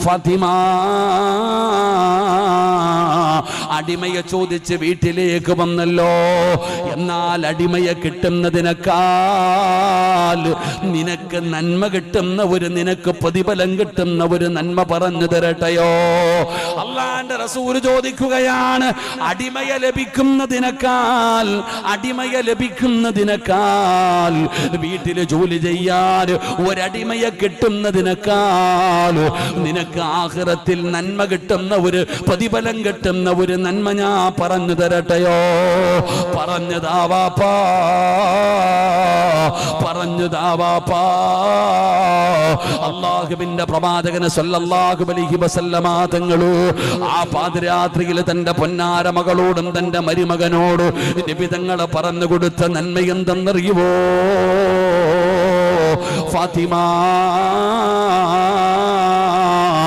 ഫാത്തിമ അടിമയെ ചോദിച്ച് വീട്ടിലേക്ക് വന്നല്ലോ. എന്നാൽ അടിമയെ കിട്ടുന്നതിനേക്കാൾ നിനക്ക് നന്മ കിട്ടുന്ന നിനക്ക് പ്രതിഫലം കിട്ടുന്ന ഒരു നന്മ പറഞ്ഞു തരട്ടെയോ? അല്ലാഹുവിന്റെ റസൂൽ ചോദിക്കുകയാണ്, അടിമയെ ലഭിക്കുന്നതിനേക്കാൾ വീട്ടിൽ ജോലി ചെയ്യാൻ ഒരടിമയെ കിട്ടുന്നതിനേക്കാൾ നിനക്ക് ആഖിറത്തിൽ നന്മ കിട്ടുന്ന ഒരു പ്രതിഫലം കിട്ടുന്ന ഒരു നന്മ ഞാൻ പറഞ്ഞു തരട്ടെയോ? പറഞ്ഞതാ വാപ്പാ. അല്ലാഹുവിന്റെ പ്രവാചകന് സല്ലല്ലാഹു അലൈഹി വസല്ലമ തങ്ങളു ആ പാതിരാത്രിയിൽ തന്റെ പൊന്നാര മകളോടും തന്റെ മരുമകനോട് നബി തങ്ങൾ പറഞ്ഞു കൊടുത്ത നന്മ എന്തെന്നറിയുവോ? ഫാത്തിമ